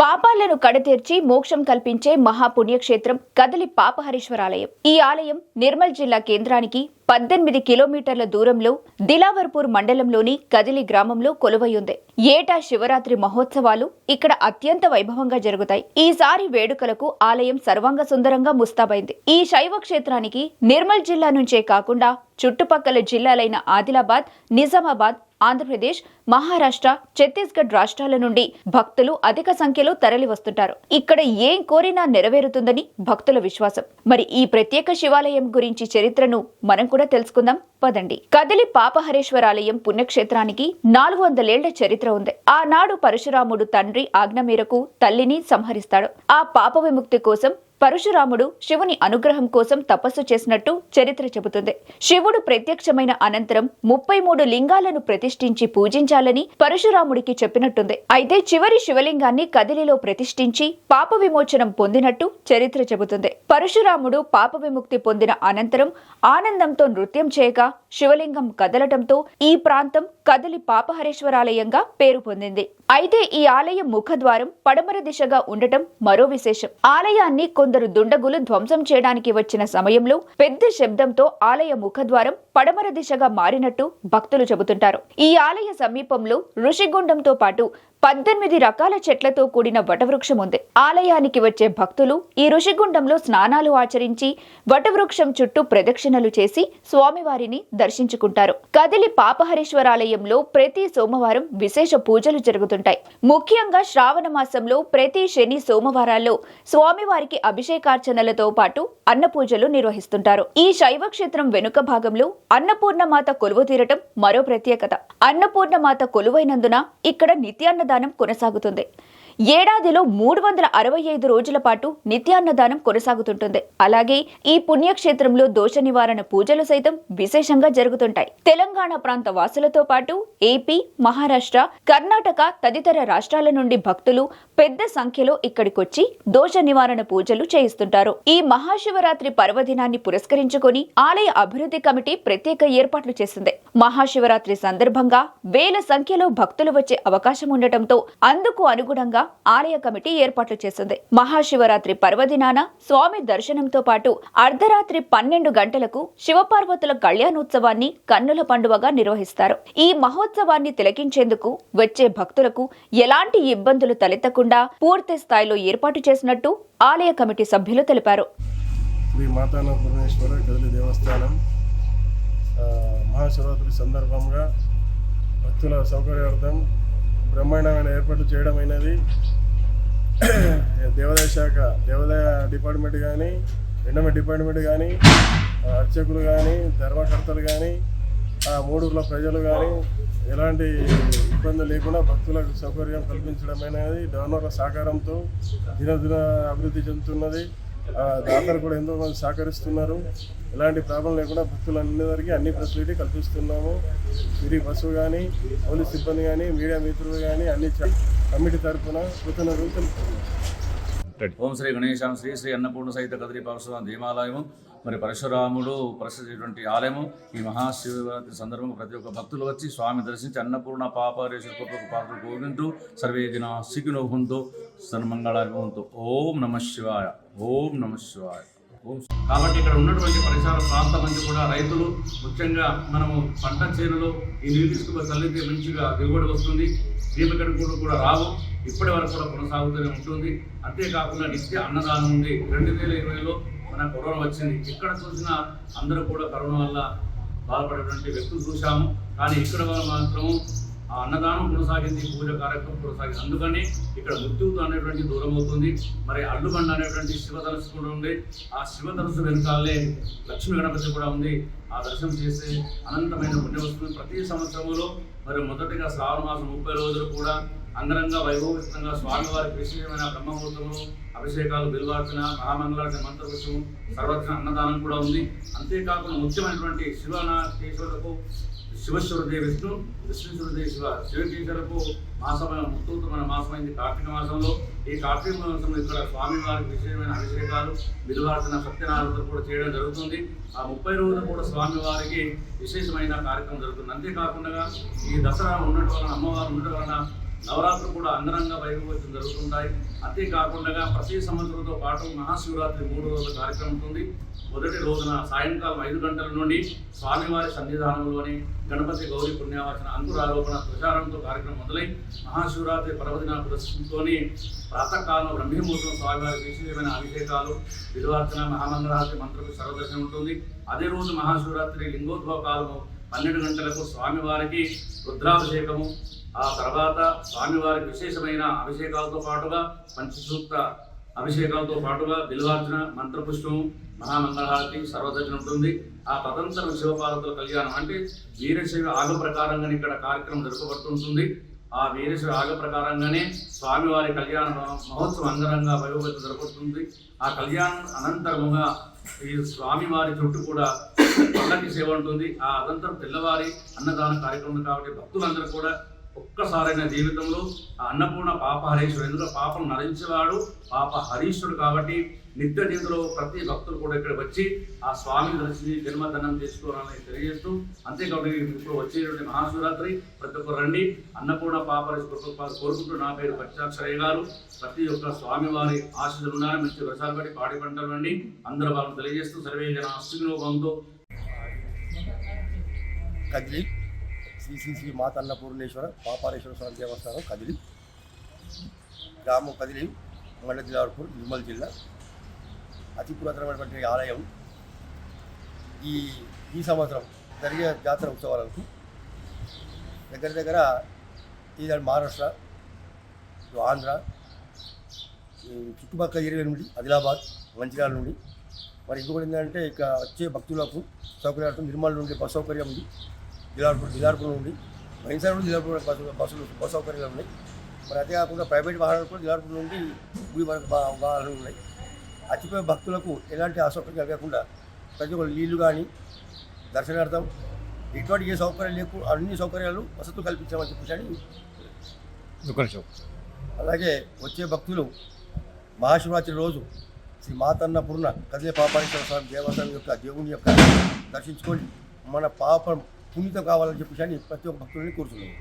పాపాలను కడతీర్చి మోక్షం కల్పించే మహాపుణ్యక్షేత్రం కదిలి పాపహరీశ్వరాలయం. ఈ ఆలయం నిర్మల్ జిల్లా కేంద్రానికి 18 కిలోమీటర్ల దూరంలో దిలావర్పూర్ మండలంలోని కదిలి గ్రామంలో కొలువై ఉంది. ఏటా శివరాత్రి మహోత్సవాలు ఇక్కడ అత్యంత వైభవంగా జరుగుతాయి. ఈసారి వేడుకలకు ఆలయం సర్వాంగ సుందరంగా ముస్తాబైంది. ఈ శైవ క్షేత్రానికి నిర్మల్ జిల్లా నుంచే కాకుండా చుట్టుపక్కల జిల్లాలైన ఆదిలాబాద్, నిజామాబాద్, ఆంధ్రప్రదేశ్, మహారాష్ట్ర, ఛత్తీస్గఢ్ రాష్ట్రాల నుండి భక్తులు అధిక సంఖ్యలో తరలి వస్తుంటారు. ఇక్కడ ఏం కోరినా నెరవేరుతుందని భక్తుల విశ్వాసం. మరి ఈ ప్రత్యేక శివాలయం గురించి చరిత్రను మనం కూడా తెలుసుకుందాం పదండి. కదిలి పాపహరేశ్వరాలయం పుణ్యక్షేత్రానికి 400 ఏళ్ల చరిత్ర ఉంది. ఆనాడు పరశురాముడు తండ్రి ఆజ్ఞ మేరకు తల్లిని సంహరిస్తాడు. ఆ పాప విముక్తి కోసం పరశురాముడు శివుని అనుగ్రహం కోసం తపస్సు చేసినట్టు చరిత్ర చెబుతుంది. శివుడు ప్రత్యక్షమైన అనంతరం 33 లింగాలను ప్రతిష్ఠించి పూజించాలని పరశురాముడికి చెప్పినట్టుంది. అయితే చివరి శివలింగాన్ని కదిలిలో ప్రతిష్ఠించి పాప విమోచనం పొందినట్టు చరిత్ర చెబుతుంది. పరశురాముడు పాప విముక్తి పొందిన అనంతరం ఆనందంతో నృత్యం చేయగా శివలింగం కదలటంతో ఈ ప్రాంతం కదిలి పాపహరేశ్వరాలయంగా పేరు పొందింది. అయితే ఈ ఆలయం ముఖద్వారం పడమర దిశగా ఉండటం మరో విశేషం. ఆలయాన్ని కొందరు దుండగులు ధ్వంసం చేయడానికి వచ్చిన సమయంలో పెద్ద శబ్దంతో ఆలయ ముఖద్వారం పడమర దిశగా మారినట్టు భక్తులు చెబుతుంటారు. ఈ ఆలయ సమీపంలో ఋషిగుండంతో పాటు 18 రకాల చెట్లతో కూడిన వటవృక్షం ఉంది. ఆలయానికి వచ్చే భక్తులు ఈ ఋషిగుండంలో స్నానాలు ఆచరించి వటవృక్షం చుట్టూ ప్రదక్షిణలు చేసి స్వామివారిని దర్శించుకుంటారు. కదిలి పాపహరేశ్వరాలయంలో ప్రతి సోమవారం విశేష పూజలు జరుగుతుంటాయి. ముఖ్యంగా శ్రావణ మాసంలో ప్రతి శని సోమవారాల్లో స్వామివారికి అభిషేకార్చనలతో పాటు అన్న పూజలు నిర్వహిస్తుంటారు. ఈ శైవ క్షేత్రం వెనుక భాగంలో అన్నపూర్ణమాత కొలువు తీరటం మరో ప్రత్యేకత. అన్నపూర్ణమాత కొలువైనందున ఇక్కడ నిత్యాన్నదానం కొనసాగుతుంది. ఏడాదిలో 365 రోజుల పాటు నిత్యాన్నదానం కొనసాగుతుంటుంది. అలాగే ఈ పుణ్యక్షేత్రంలో దోష నివారణ పూజలు సైతం విశేషంగా జరుగుతుంటాయి. తెలంగాణ ప్రాంత వాసులతో పాటు ఏపీ, మహారాష్ట్ర, కర్ణాటక తదితర రాష్ట్రాల నుండి భక్తులు పెద్ద సంఖ్యలో ఇక్కడికొచ్చి దోష నివారణ పూజలు చేయిస్తుంటారు. ఈ మహాశివరాత్రి పర్వదినాన్ని పురస్కరించుకొని ఆలయ అభివృద్ధి కమిటీ ప్రత్యేక ఏర్పాట్లు చేసింది. మహాశివరాత్రి సందర్భంగా వేల సంఖ్యలో భక్తులు వచ్చే అవకాశం ఉండటంతో అందుకు అనుగుణంగా ఆలయ కమిటీ ఏర్పాట్లు చేసింది. మహాశివరాత్రి పర్వదినాన స్వామి దర్శనంతో పాటు అర్ధరాత్రి 12 గంటలకు శివపార్వతుల కళ్యాణోత్సవాన్ని కన్నుల పండువగా నిర్వహిస్తారు. ఈ మహోత్సవాన్ని తిలకించేందుకు వచ్చే భక్తులకు ఎలాంటి ఇబ్బందులు తలెత్తకుండా పూర్తి స్థాయిలో ఏర్పాటు చేసినట్టు ఆలయ కమిటీ సభ్యులు తెలిపారు. మహాశివరాత్రి సందర్భంగా భక్తుల సౌకర్యార్థం బ్రహ్మాండమైన ఏర్పాట్లు చేయడం అయినది. దేవాదాయ డిపార్ట్మెంట్ కానీ, ఎండోమెంట్ డిపార్ట్మెంట్ కానీ, అర్చకులు కానీ, ధర్మకర్తలు కానీ, ఆ మూడూర్ల ప్రజలు కానీ ఎలాంటి ఇబ్బందులు లేకుండా భక్తులకు సౌకర్యం కల్పించడం అనేది డోనర్ల సహకారంతో దినదిన అభివృద్ధి చెందుతున్నది. దాతలు కూడా ఎంతో మంది సహకరిస్తున్నారు. ఎలాంటి ప్రాబ్లం లేకుండా భక్తులందరికీ అన్ని ఫెసిలిటీ కల్పిస్తున్నాము. తిరిగి బస్సు కానీ, పోలీస్ సిబ్బంది కానీ, మీడియా మిత్రులు కానీ అన్ని కమిటీ తరఫున కృతజ్ఞతలు తెలుపుతున్నాము. ఓం శ్రీ గణేశాం శ్రీ శ్రీ అన్నపూర్ణ సహిత కదిరి పరశురామ దేవాలయము. మరి పరశురాముడు ప్రసిద్ధటువంటి ఆలయము. ఈ మహాశివరాత్రి సందర్భంగా ప్రతి ఒక్క భక్తులు వచ్చి స్వామి దర్శించి అన్నపూర్ణ పాపరేశ్వర పాత్ర గోవిందు సర్వే దిన సిగ్నో హుంతు సన్మంగళాలు హుంతు. ఓం నమ శివాయ, ఓం నమ శివాయ. కాబట్టి ఇక్కడ ఉన్నటువంటి పరిసర ప్రాంతం అంతా కూడా రైతులు ముఖ్యంగా మనము పంట చేనులో ఈ నీరు తీసుకుని చల్లితే మంచిగా దిగుబడి వస్తుంది. దీపకడుగులు కూడా రావు, ఇప్పటి వరకు కూడా కొనసాగుతూనే ఉంటుంది. అంతేకాకుండా నిత్య అన్నదానం ఉంది. 2020లో మన కరోనా వచ్చింది. ఎక్కడ చూసినా అందరూ కూడా కరోనా వల్ల బాధపడేటువంటి వ్యక్తులు చూశాము. కానీ ఇక్కడ మాత్రం ఆ అన్నదానం కొనసాగింది, పూజ కార్యక్రమం కొనసాగింది. అందుకని ఇక్కడ మృత్యువుతో అనేటువంటి దూరం అవుతుంది. మరి అల్లుబండ అనేటువంటి శివధనుసు కూడా ఉంది. ఆ శివధనుసు వెనుకాలే లక్ష్మీ గణపతి కూడా ఉంది. ఆ దర్శనం చేసే అనంతమైన పుణ్యం వస్తుంది. ప్రతి సంవత్సరంలో మరి మొదటిగా శ్రావణ మాసం 30 రోజులు కూడా అంగరంగ వైభవోపేతంగా స్వామివారికి విశేషమైన బ్రహ్మముహూర్తములు, అభిషేకాలు, బిల్వార్చన, మహామంగళార్చన, మంత్రపుష్పము, సర్వచన అన్నదానం కూడా ఉంది. అంతేకాకుండా ముఖ్యమైనటువంటి శివనాకేశ్వరులకు శివశ్వరుదే విష్ణు, విష్ణుశ్వరుదే శివ, శివకేశ్వరకు మాసమైన ముత్తూతమైన మాసమైంది కార్తీక మాసంలో. ఈ కార్తీక మాసంలో ఇక్కడ స్వామివారికి విశేషమైన అభిషేకాలు, బిల్వార్చన, సత్యనారాయణ కూడా చేయడం జరుగుతుంది. ఆ 30 రోజులు కూడా స్వామివారికి విశేషమైన కార్యక్రమం జరుగుతుంది. అంతేకాకుండా ఈ దసరా ఉండటం వలన, అమ్మవారు ఉండటం వలన నవరాత్రులు కూడా అంగరంగ వైభవం జరుగుతుంటాయి. అంతేకాకుండా ప్రతి సంవత్సరంతో పాటు మహాశివరాత్రి 3 రోజుల కార్యక్రమం ఉంటుంది. మొదటి రోజున సాయంకాలం 5 గంటల నుండి స్వామివారి సన్నిధానంలోని గణపతి గౌరీ పుణ్యావచన అంకురారోపణ ప్రచారంతో కార్యక్రమం మొదలై మహాశివరాత్రి పర్వదిన పురస్కరించుకొని ప్రాతకాలంలో బ్రహ్మముహూర్తం స్వామివారికి విశేషమైన అభిషేకాలు, విలువార్చన, మహామంగళారతి, మంత్రకు సర్వదర్శనం ఉంటుంది. అదే రోజు మహాశివరాత్రి లింగోద్భవ కాలము 12 గంటలకు స్వామివారికి రుద్రాభిషేకము, ఆ తర్వాత స్వామివారికి విశేషమైన అభిషేకాలతో పాటుగా పంచసూక్త అభిషేకాలతో పాటుగా బిల్వార్చన, మంత్రపుష్పము, మహామంగళహారతి, సర్వదర్శనం ఉంటుంది. ఆ తదంతరం శివపార్వతుల కళ్యాణం అంటే వీరశైవ ఆగ ప్రకారంగానే ఇక్కడ కార్యక్రమం జరపబడుతుంటుంది. ఆ వీరశైవ ఆగ ప్రకారంగానే స్వామివారి కళ్యాణ మహోత్సవం అంగరంగ వైభవంగా జరపబడుతుంది. ఆ కళ్యాణం అనంతరముగా ఈ స్వామివారి చుట్టూ కూడా పల్లకి సేవ ఉంటుంది. ఆ అనంతరం తెల్లవారి అన్నదాన కార్యక్రమం కాబట్టి భక్తులందరూ కూడా ఒక్కసారైన జీవితంలో ఆ అన్నపూర్ణ పాప హరీశ్వరుడు, ఎందుకంటే పాపం నరించేవాడు పాప హరీశ్వరుడు కాబట్టి నిత్య జీవితంలో ప్రతి భక్తులు కూడా ఇక్కడ వచ్చి ఆ స్వామిని దర్శించి జన్మధనం చేసుకోవాలని తెలియజేస్తూ, అంతేకాకుండా ఇప్పుడు వచ్చేటువంటి మహాశివరాత్రి ప్రతి ఒక్కరు రండి, అన్నపూర్ణ పాప హరీశ్వరుడు కోరుకుంటూ నా పేరు పచ్చాక్షరయ్య గారు. ప్రతి ఒక్క స్వామివారి ఆశీస్సులు ఉన్నారని మంచి వర్షాలు పడి పాడి పంటలు రండి అందరూ వాళ్ళని తెలియజేస్తూ సర్వే జన అశ్వినోభంతో కదిలి శ్రీ మాత అన్నపూర్ణేశ్వర పాపారేశ్వర స్వామి దేవస్థానం కదిలి గ్రామం, కదిలి మండల దిలావర్పూర్, నిర్మల్ జిల్లా. అతి పురాతనమైనటువంటి ఆలయం. ఈ సంవత్సరం జరిగే జాతర ఉత్సవాలకు దగ్గర ఈ మహారాష్ట్ర, ఆంధ్ర, చుట్టుపక్కల 28 ఆదిలాబాద్, మంచిర్యాల నుండి. మరి ఇంకొకటి ఏంటంటే ఇక వచ్చే భక్తులకు సౌకర్యార్థం నిర్మల్ నుండి బస్ సౌకర్యం ఉంది, దిలార్పూర్ నుండి, మైన్సార్ నుండి దిలార్పూర్ బస్ సౌకర్యాలు ఉన్నాయి. మరి అదే కాకుండా ప్రైవేట్ వాహనాలు కూడా దిలార్పూర్ నుండి గుడి వరకు వాహనాలు ఉన్నాయి. అతిపోయే భక్తులకు ఎలాంటి అసౌకర్యం కలగకుండా ప్రతి ఒక్క నీళ్లు కానీ దర్శనార్థం ఎటువంటి ఏ సౌకర్యాలు లేకు అన్ని సౌకర్యాలు వసతులు కల్పించామని చెప్పేసి. అలాగే వచ్చే భక్తులు మహాశివరాత్రి రోజు శ్రీ మాత అన్నపూర్ణ కదిలే పాపారేశ్వర స్వామి దేవస్థానం యొక్క దేవుని యొక్క దర్శించుకొని మన పాపం పుణ్యతం కావాలని చెప్పేసి ప్రతి ఒక్క భక్తులని కోరుతున్నాము.